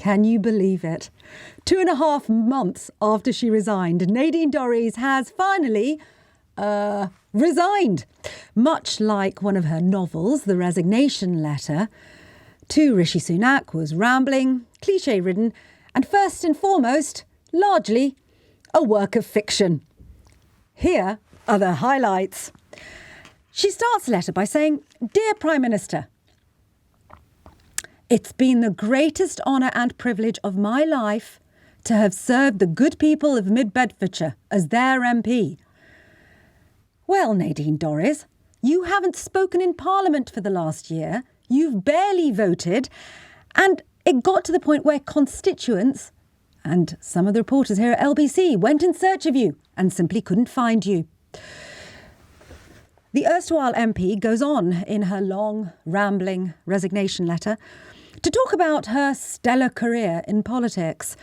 Can you believe it? 2.5 months after she resigned, Nadine Dorries has finally resigned. Much like one of her novels, The Resignation Letter, to Rishi Sunak was rambling, cliché-ridden, and first and foremost, largely a work of fiction. Here are the highlights. She starts the letter by saying, "Dear Prime Minister, it's been the greatest honour and privilege of my life to have served the good people of Mid-Bedfordshire as their MP." Well, Nadine Dorries, you haven't spoken in Parliament for the last year. You've barely voted. And it got to the point where constituents and some of the reporters here at LBC went in search of you and simply couldn't find you. The erstwhile MP goes on in her long, rambling resignation letter to talk about her stellar career in politics.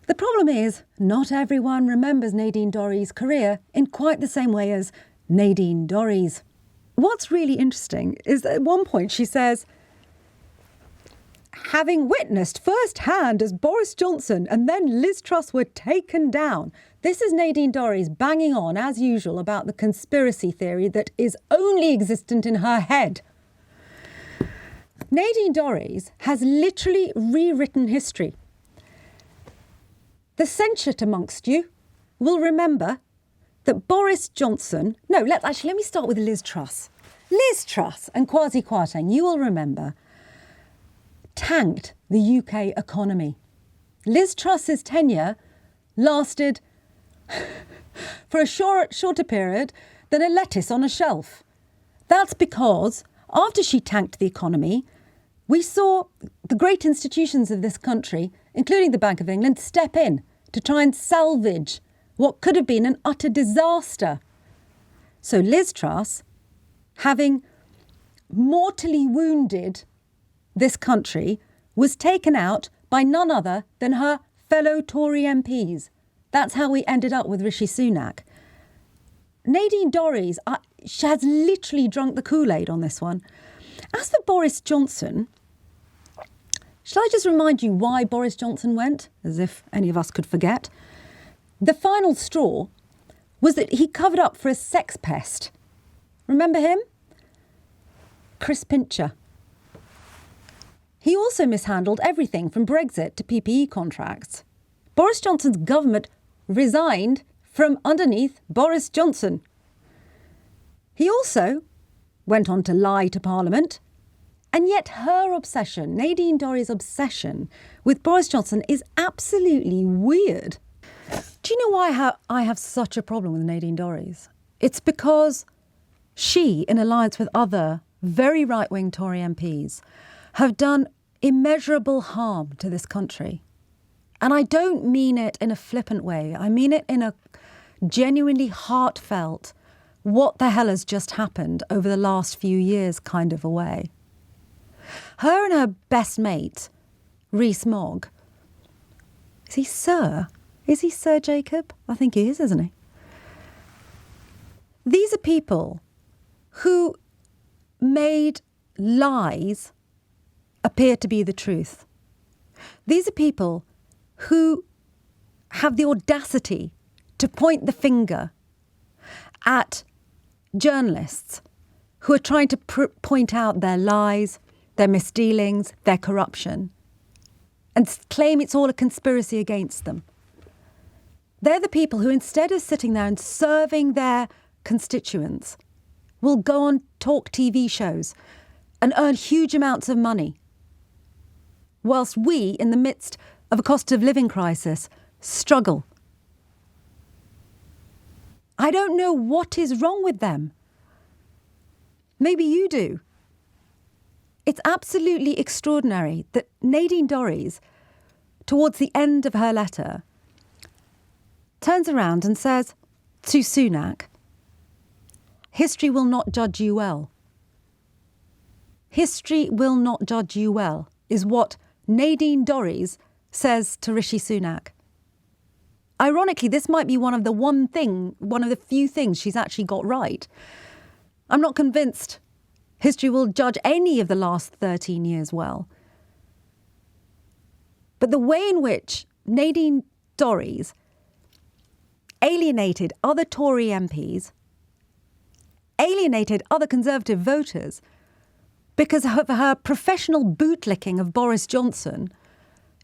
The problem is, not everyone remembers Nadine Dorries' career in quite the same way as Nadine Dorries. What's really interesting is that at one point she says, "Having witnessed firsthand as Boris Johnson and then Liz Truss were taken down." This is Nadine Dorries banging on, as usual, about the conspiracy theory that is only existent in her head. Nadine Dorries has literally rewritten history. The sentient amongst you will remember that Boris Johnson... No, let me start with Liz Truss. Liz Truss and Kwasi Kwarteng, you will remember, tanked the UK economy. Liz Truss's tenure lasted for a shorter period than a lettuce on a shelf. That's because after she tanked the economy, we saw the great institutions of this country, including the Bank of England, step in to try and salvage what could have been an utter disaster. So Liz Truss, having mortally wounded this country, was taken out by none other than her fellow Tory MPs. That's how we ended up with Rishi Sunak. Nadine Dorries she has literally drunk the Kool-Aid on this one. As for Boris Johnson, shall I just remind you why Boris Johnson went, as if any of us could forget? The final straw was that he covered up for a sex pest. Remember him? Chris Pincher. He also mishandled everything from Brexit to PPE contracts. Boris Johnson's government resigned from underneath Boris Johnson. He also went on to lie to Parliament, and yet her obsession, Nadine Dorries' obsession with Boris Johnson, is absolutely weird. Do you know why I have such a problem with Nadine Dorries? It's because she, in alliance with other very right-wing Tory MPs, have done immeasurable harm to this country. And I don't mean it in a flippant way. I mean it in a genuinely heartfelt, what the hell has just happened over the last few years kind of a way. Her and her best mate, Rees Mogg, is he Sir? Is he Sir Jacob? I think he is, isn't he? These are people who made lies appear to be the truth. These are people who have the audacity to point the finger at journalists who are trying to point out their lies, their misdealings, their corruption, and claim it's all a conspiracy against them. They're the people who, instead of sitting there and serving their constituents, will go on talk TV shows and earn huge amounts of money, whilst we, in the midst of a cost of living crisis, struggle. I don't know what is wrong with them. Maybe you do. It's absolutely extraordinary that Nadine Dorries, towards the end of her letter, turns around and says to Sunak, "History will not judge you well." History will not judge you well is what Nadine Dorries says to Rishi Sunak. Ironically, this might be one of the few things she's actually got right. I'm not convinced history will judge any of the last 13 years well. But the way in which Nadine Dorries alienated other Tory MPs, alienated other Conservative voters because of her professional bootlicking of Boris Johnson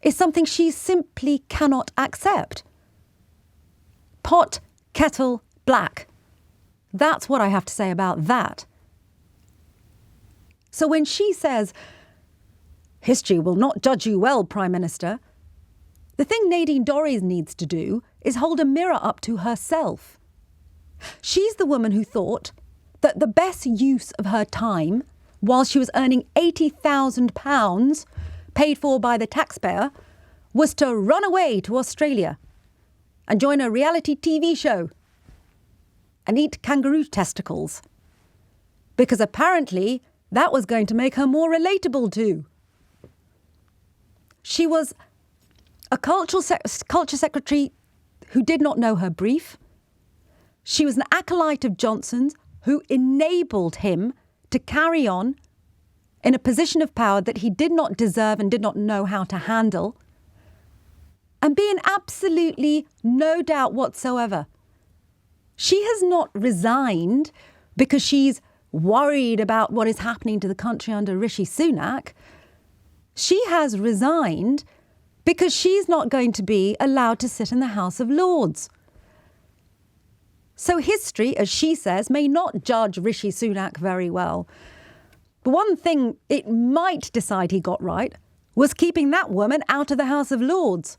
is something she simply cannot accept. Pot, kettle, black. That's what I have to say about that. So when she says, history will not judge you well, Prime Minister, the thing Nadine Dorries needs to do is hold a mirror up to herself. She's the woman who thought that the best use of her time, while she was earning £80,000 paid for by the taxpayer, was to run away to Australia and join a reality TV show and eat kangaroo testicles. Because apparently that was going to make her more relatable too. She was a culture secretary who did not know her brief. She was an acolyte of Johnson's who enabled him to carry on in a position of power that he did not deserve and did not know how to handle, and be in absolutely no doubt whatsoever. She has not resigned because she's worried about what is happening to the country under Rishi Sunak. She has resigned because she's not going to be allowed to sit in the House of Lords. So history, as she says, may not judge Rishi Sunak very well. But one thing it might decide he got right was keeping that woman out of the House of Lords.